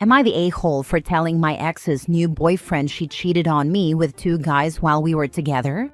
Am I the a-hole for telling my ex's new boyfriend she cheated on me with 2 guys while we were together?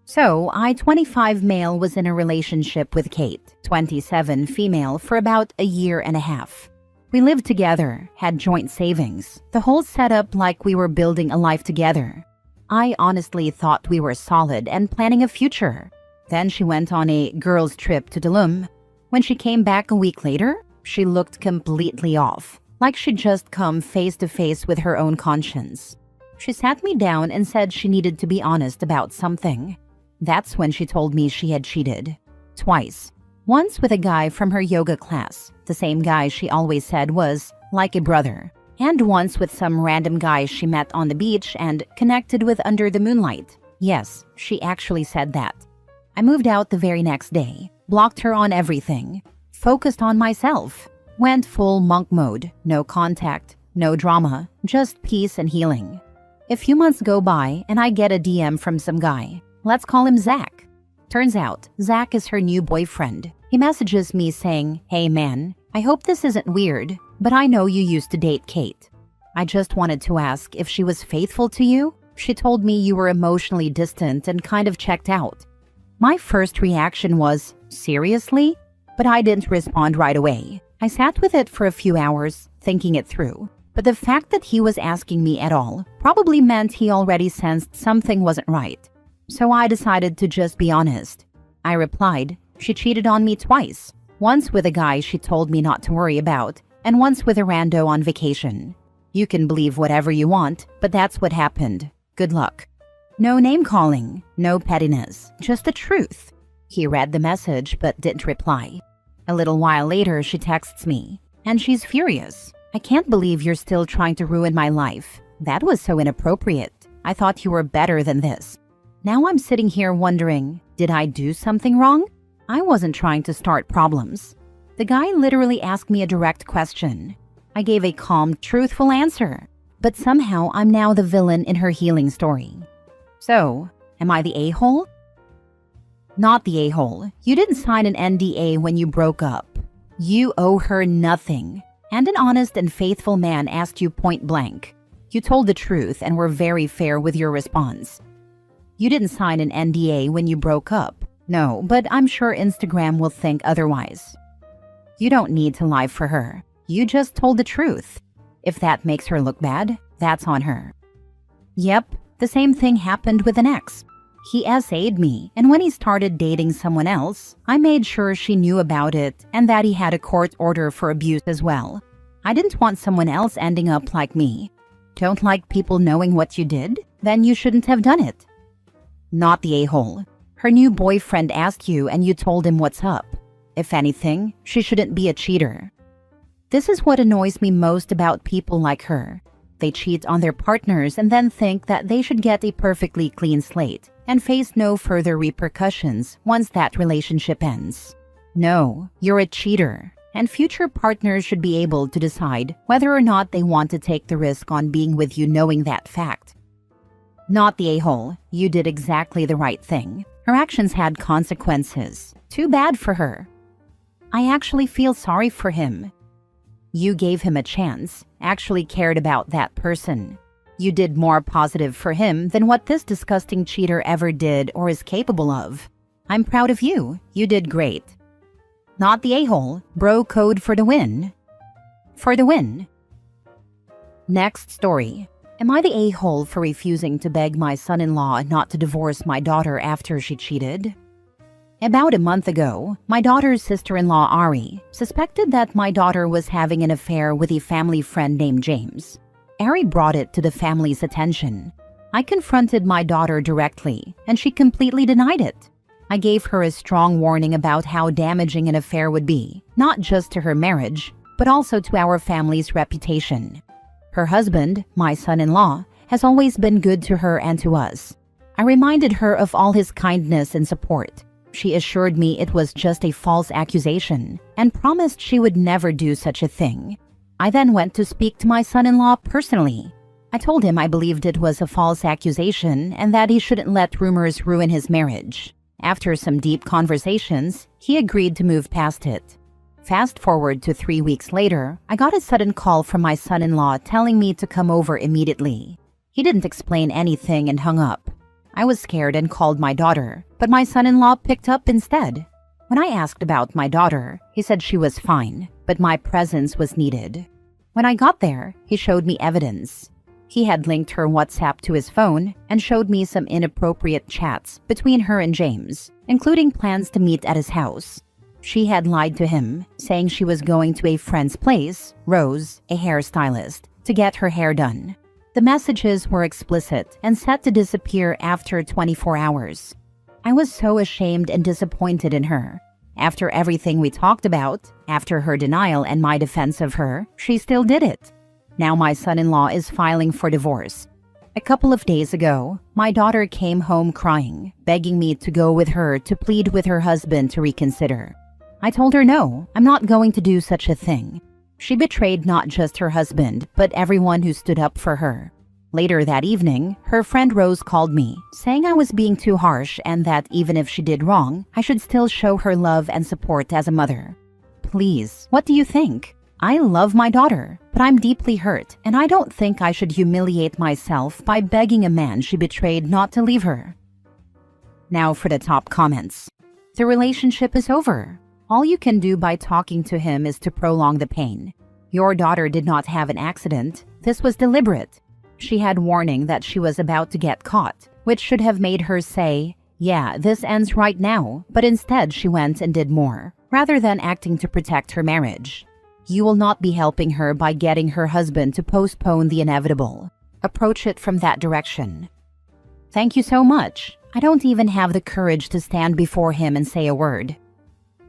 So, I, 25 male, was in a relationship with Kate, 27 female, for about a year and a half. We lived together, had joint savings, the whole setup like we were building a life together. I honestly thought we were solid and planning a future. Then she went on a girls' trip to Tulum. When she came back a week later, she looked completely off, like she'd just come face to face with her own conscience. She sat me down and said she needed to be honest about something. That's when she told me she had cheated. Twice. Once with a guy from her yoga class, the same guy she always said was like a brother. And once with some random guy she met on the beach and connected with under the moonlight. Yes, she actually said that. I moved out the very next day, blocked her on everything, focused on myself, went full monk mode, no contact, no drama, just peace and healing. A few months go by and I get a DM from some guy. Let's call him Zach. Turns out, Zach is her new boyfriend. He messages me saying, "Hey man, I hope this isn't weird, but I know you used to date Kate. I just wanted to ask if she was faithful to you. She told me you were emotionally distant and kind of checked out." My first reaction was, seriously? But I didn't respond right away. I sat with it for a few hours, thinking it through. But the fact that he was asking me at all probably meant he already sensed something wasn't right. So I decided to just be honest. I replied, she cheated on me twice. Once with a guy she told me not to worry about, and once with a rando on vacation. You can believe whatever you want, but that's what happened. Good luck. No name-calling, no pettiness, just the truth. He read the message but didn't reply. A little while later, she texts me, and she's furious. "I can't believe you're still trying to ruin my life. That was so inappropriate. I thought you were better than this." Now I'm sitting here wondering, did I do something wrong? I wasn't trying to start problems. The guy literally asked me a direct question. I gave a calm, truthful answer. But somehow I'm now the villain in her healing story. So, am I the a-hole? Not the a-hole. You didn't sign an NDA when you broke up. You owe her nothing. And an honest and faithful man asked you point blank. You told the truth and were very fair with your response. You didn't sign an NDA when you broke up. No, but I'm sure Instagram will think otherwise. You don't need to lie for her. You just told the truth. If that makes her look bad, that's on her. Yep, the same thing happened with an ex. He SA'd me, and when he started dating someone else, I made sure she knew about it and that he had a court order for abuse as well. I didn't want someone else ending up like me. Don't like people knowing what you did? Then you shouldn't have done it. Not the a-hole. Her new boyfriend asked you and you told him what's up. If anything, she shouldn't be a cheater. This is what annoys me most about people like her. They cheat on their partners and then think that they should get a perfectly clean slate and face no further repercussions once that relationship ends. No, you're a cheater, and future partners should be able to decide whether or not they want to take the risk on being with you knowing that fact. Not the a-hole. You did exactly the right thing. Her actions had consequences. Too bad for her. I actually feel sorry for him. You gave him a chance, actually cared about that person. You did more positive for him than what this disgusting cheater ever did or is capable of. I'm proud of you. You did great. Not the a-hole. Bro code for the win. For the win. Next story. Am I the a-hole for refusing to beg my son-in-law not to divorce my daughter after she cheated? About a month ago, my daughter's sister-in-law Ari suspected that my daughter was having an affair with a family friend named James. Ari brought it to the family's attention. I confronted my daughter directly, and she completely denied it. I gave her a strong warning about how damaging an affair would be, not just to her marriage, but also to our family's reputation. Her husband, my son-in-law, has always been good to her and to us. I reminded her of all his kindness and support. She assured me it was just a false accusation and promised she would never do such a thing. I then went to speak to my son-in-law personally. I told him I believed it was a false accusation and that he shouldn't let rumors ruin his marriage. After some deep conversations, he agreed to move past it. Fast forward to 3 weeks later, I got a sudden call from my son-in-law telling me to come over immediately. He didn't explain anything and hung up. I was scared and called my daughter, but my son-in-law picked up instead. When I asked about my daughter, he said she was fine, but my presence was needed. When I got there, he showed me evidence. He had linked her WhatsApp to his phone and showed me some inappropriate chats between her and James, including plans to meet at his house. She had lied to him, saying she was going to a friend's place, Rose, a hairstylist, to get her hair done. The messages were explicit and set to disappear after 24 hours. I was so ashamed and disappointed in her. After everything we talked about, after her denial and my defense of her, she still did it. Now my son-in-law is filing for divorce. A couple of days ago, my daughter came home crying, begging me to go with her to plead with her husband to reconsider. I told her no, I'm not going to do such a thing. She betrayed not just her husband, but everyone who stood up for her. Later that evening, her friend Rose called me, saying I was being too harsh and that even if she did wrong, I should still show her love and support as a mother. Please, what do you think? I love my daughter, but I'm deeply hurt, and I don't think I should humiliate myself by begging a man she betrayed not to leave her. Now for the top comments. The relationship is over. All you can do by talking to him is to prolong the pain. Your daughter did not have an accident. This was deliberate. She had warning that she was about to get caught, which should have made her say, yeah, this ends right now, but instead she went and did more, rather than acting to protect her marriage. You will not be helping her by getting her husband to postpone the inevitable. Approach it from that direction. Thank you so much. I don't even have the courage to stand before him and say a word.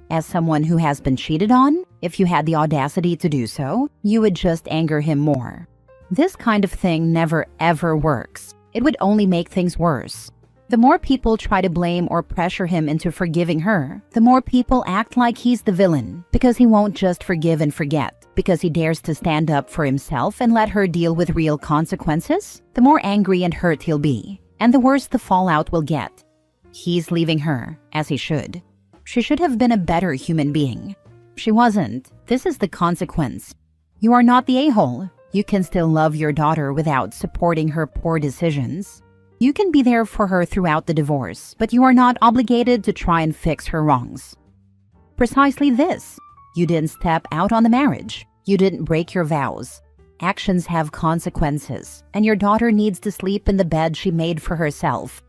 As someone who has been cheated on, if you had the audacity to do so, you would just anger him more. This kind of thing never ever works. It would only make things worse. The more people try to blame or pressure him into forgiving her, the more people act like he's the villain, because he won't just forgive and forget, because he dares to stand up for himself and let her deal with real consequences. The more angry and hurt he'll be, and the worse the fallout will get. He's leaving her, as he should. She should have been a better human being. She wasn't. This is the consequence. You are not the a-hole. You can still love your daughter without supporting her poor decisions. You can be there for her throughout the divorce, but you are not obligated to try and fix her wrongs. Precisely this. You didn't step out on the marriage. You didn't break your vows. Actions have consequences, and your daughter needs to sleep in the bed she made for herself.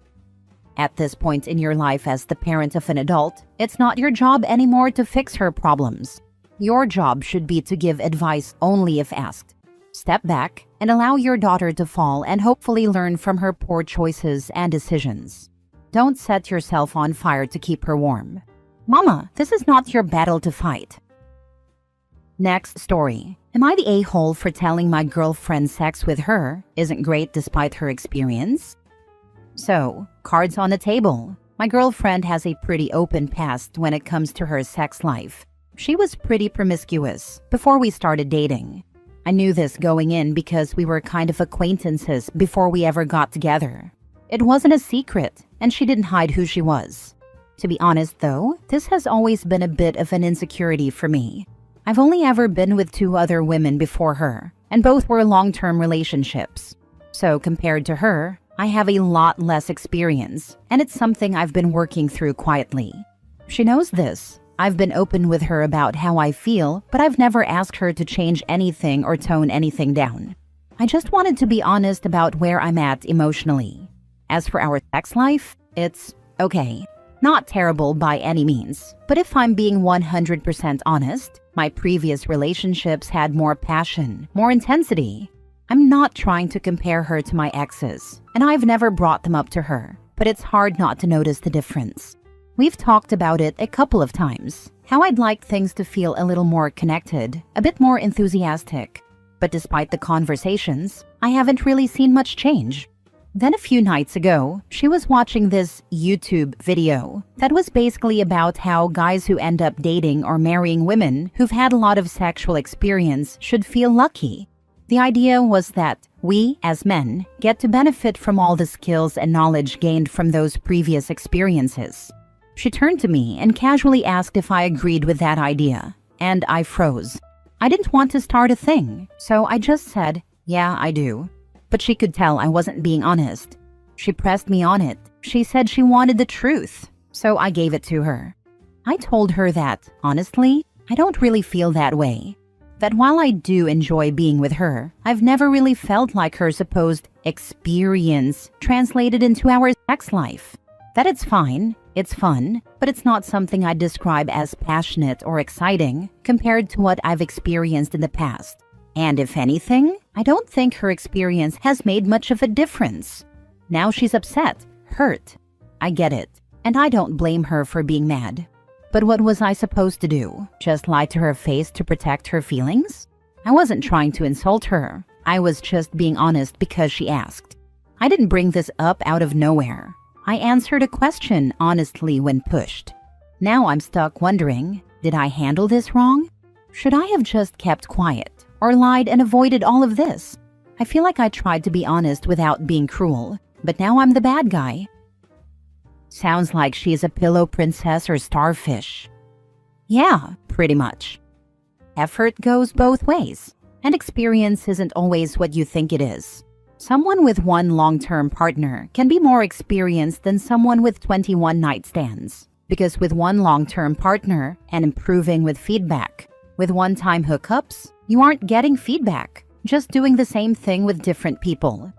At this point in your life as the parent of an adult, it's not your job anymore to fix her problems. Your job should be to give advice only if asked. Step back and allow your daughter to fall and hopefully learn from her poor choices and decisions. Don't set yourself on fire to keep her warm. Mama, this is not your battle to fight. Next story. Am I the a-hole for telling my girlfriend sex with her isn't great despite her experience? So, cards on the table. My girlfriend has a pretty open past when it comes to her sex life. She was pretty promiscuous before we started dating. I knew this going in because we were kind of acquaintances before we ever got together. It wasn't a secret, and she didn't hide who she was. To be honest though, this has always been a bit of an insecurity for me. I've only ever been with 2 other women before her, and both were long-term relationships. So compared to her, I have a lot less experience, and it's something I've been working through quietly. She knows this. I've been open with her about how I feel, but I've never asked her to change anything or tone anything down. I just wanted to be honest about where I'm at emotionally. As for our sex life, it's okay. Not terrible by any means, but if I'm being 100% honest, my previous relationships had more passion, more intensity. I'm not trying to compare her to my exes, and I've never brought them up to her, but it's hard not to notice the difference. We've talked about it a couple of times, how I'd like things to feel a little more connected, a bit more enthusiastic. But despite the conversations, I haven't really seen much change. Then a few nights ago, she was watching this YouTube video that was basically about how guys who end up dating or marrying women who've had a lot of sexual experience should feel lucky. The idea was that we, as men, get to benefit from all the skills and knowledge gained from those previous experiences. She turned to me and casually asked if I agreed with that idea, and I froze. I didn't want to start a thing, so I just said, "Yeah, I do." But she could tell I wasn't being honest. She pressed me on it. She said she wanted the truth, so I gave it to her. I told her that, honestly, I don't really feel that way. That while I do enjoy being with her, I've never really felt like her supposed experience translated into our sex life. That it's fine, it's fun, but it's not something I'd describe as passionate or exciting compared to what I've experienced in the past. And if anything, I don't think her experience has made much of a difference. Now she's upset, hurt. I get it, and I don't blame her for being mad. But what was I supposed to do? Just lie to her face to protect her feelings? I wasn't trying to insult her. I was just being honest because she asked. I didn't bring this up out of nowhere. I answered a question honestly when pushed. Now I'm stuck wondering, did I handle this wrong? Should I have just kept quiet or lied and avoided all of this? I feel like I tried to be honest without being cruel, but now I'm the bad guy. Sounds like she is a pillow princess or starfish. Yeah, pretty much. Effort goes both ways, and experience isn't always what you think it is. Someone with one long-term partner can be more experienced than someone with 21 nightstands. Because with one long-term partner and improving with feedback, with one-time hookups, you aren't getting feedback, just doing the same thing with different people.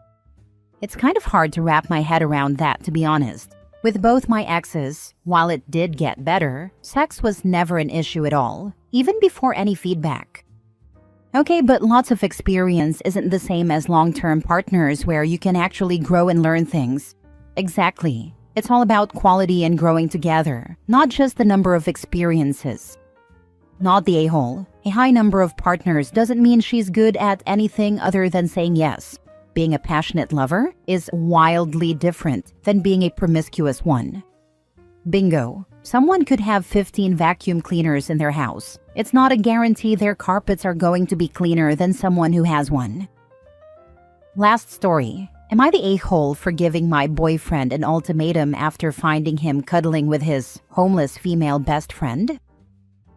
It's kind of hard to wrap my head around that, to be honest. With both my exes, while it did get better, sex was never an issue at all, even before any feedback. Okay, but lots of experience isn't the same as long-term partners where you can actually grow and learn things. Exactly. It's all about quality and growing together, not just the number of experiences. Not the a-hole. A high number of partners doesn't mean she's good at anything other than saying yes. Being a passionate lover is wildly different than being a promiscuous one. Bingo. Someone could have 15 vacuum cleaners in their house. It's not a guarantee their carpets are going to be cleaner than someone who has one. Last story. Am I the a-hole for giving my boyfriend an ultimatum after finding him cuddling with his homeless female best friend?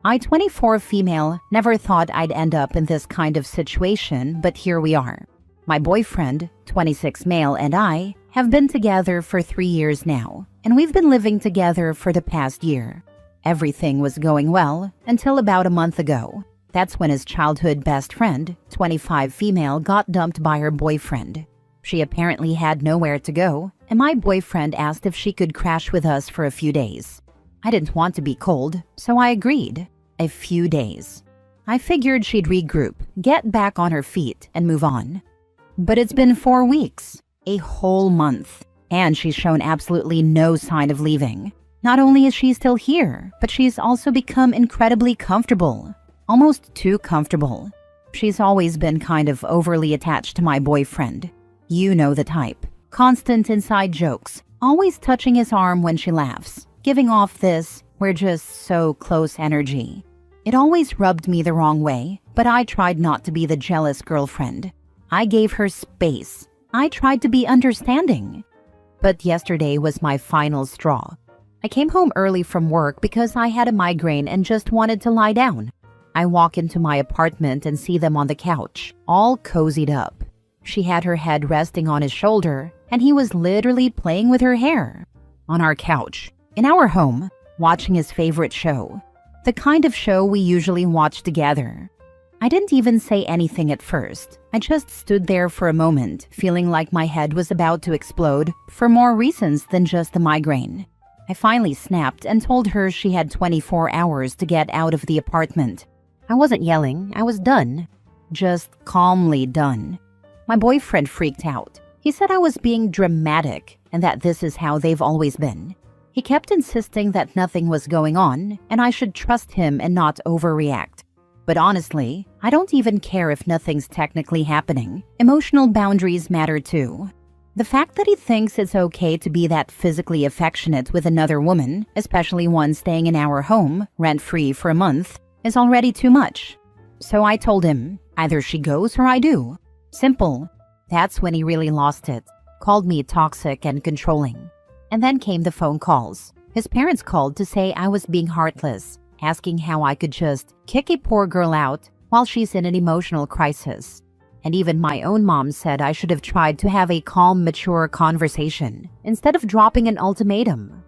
I, 24 female, never thought I'd end up in this kind of situation, but here we are. My boyfriend, 26 male, and I have been together for 3 years now, and we've been living together for the past year. Everything was going well until about a month ago. That's when his childhood best friend, 25 female, got dumped by her boyfriend. She apparently had nowhere to go, and my boyfriend asked if she could crash with us for a few days. I didn't want to be cold, so I agreed. A few days. I figured she'd regroup, get back on her feet, and move on. But it's been 4 weeks, a whole month, and she's shown absolutely no sign of leaving. Not only is she still here, but she's also become incredibly comfortable, almost too comfortable. She's always been kind of overly attached to my boyfriend. You know the type. Constant inside jokes, always touching his arm when she laughs, giving off this, "we're just so close" energy. It always rubbed me the wrong way, but I tried not to be the jealous girlfriend. I gave her space. I tried to be understanding. But yesterday was my final straw. I came home early from work because I had a migraine and just wanted to lie down. I walk into my apartment and see them on the couch, all cozied up. She had her head resting on his shoulder, and he was literally playing with her hair. On our couch, in our home, watching his favorite show. The kind of show we usually watch together. I didn't even say anything at first. I just stood there for a moment, feeling like my head was about to explode for more reasons than just the migraine. I finally snapped and told her she had 24 hours to get out of the apartment. I wasn't yelling, I was done. Just calmly done. My boyfriend freaked out. He said I was being dramatic and that this is how they've always been. He kept insisting that nothing was going on and I should trust him and not overreact. But honestly, I don't even care if nothing's technically happening. Emotional boundaries matter too. The fact that he thinks it's okay to be that physically affectionate with another woman, especially one staying in our home, rent-free for a month, is already too much. So I told him, either she goes or I do. Simple. That's when he really lost it. Called me toxic and controlling. And then came the phone calls. His parents called to say I was being heartless. asking how I could just kick a poor girl out while she's in an emotional crisis. And even my own mom said I should have tried to have a calm, mature conversation instead of dropping an ultimatum.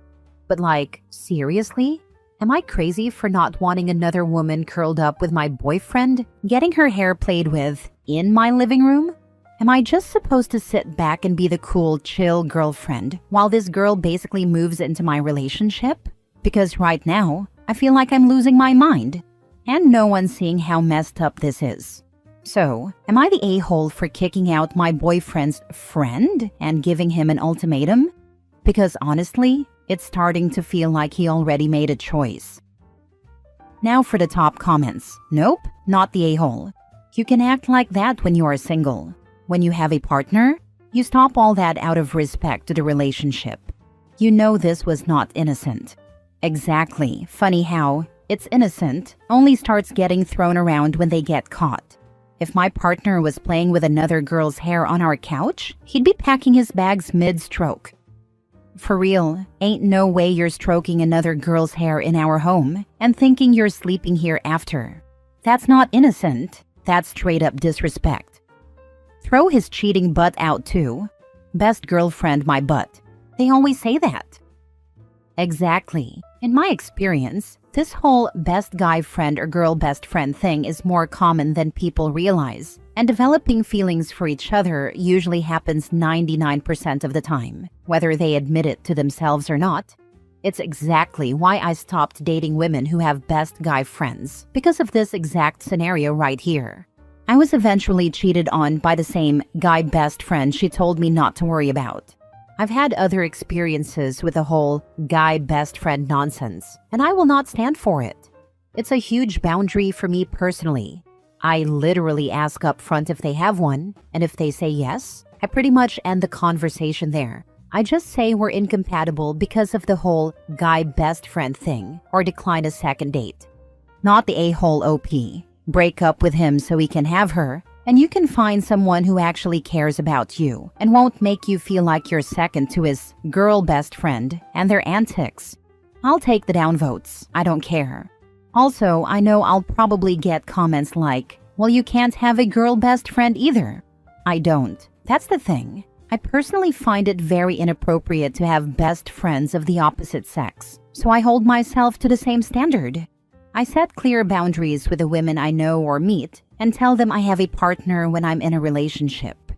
But like, seriously? Am I crazy for not wanting another woman curled up with my boyfriend, getting her hair played with, in my living room? Am I just supposed to sit back and be the cool, chill girlfriend while this girl basically moves into my relationship? Because right now, I feel like I'm losing my mind, and no one's seeing how messed up this is. So, am I the a-hole for kicking out my boyfriend's friend and giving him an ultimatum? Because honestly, it's starting to feel like he already made a choice. Now for the top comments. Nope, not the a-hole. You can act like that when you are single. When you have a partner, you stop all that out of respect to the relationship. You know this was not innocent. Exactly. Funny how it's innocent only starts getting thrown around when they get caught. If my partner was playing with another girl's hair on our couch, he'd be packing his bags mid-stroke. For real, ain't no way you're stroking another girl's hair in our home and thinking you're sleeping here after. That's not innocent. That's straight up disrespect. Throw his cheating butt out too. Best girlfriend, my butt. They always say that. Exactly. In my experience, this whole best guy friend or girl best friend thing is more common than people realize, and developing feelings for each other usually happens 99% of the time, whether they admit it to themselves or not. It's exactly why I stopped dating women who have best guy friends, because of this exact scenario right here. I was eventually cheated on by the same guy best friend she told me not to worry about. I've had other experiences with the whole guy best friend nonsense, and I will not stand for it. It's a huge boundary for me personally. I literally ask up front if they have one, and if they say yes, I pretty much end the conversation there. I just say we're incompatible because of the whole guy best friend thing, or decline a second date. Not the a-hole OP. Break up with him so he can have her, and you can find someone who actually cares about you and won't make you feel like you're second to his girl best friend and their antics. I'll take the downvotes. I don't care. Also, I know I'll probably get comments like, well, you can't have a girl best friend either. I don't. That's the thing. I personally find it very inappropriate to have best friends of the opposite sex, so I hold myself to the same standard. I set clear boundaries with the women I know or meet and tell them I have a partner when I'm in a relationship.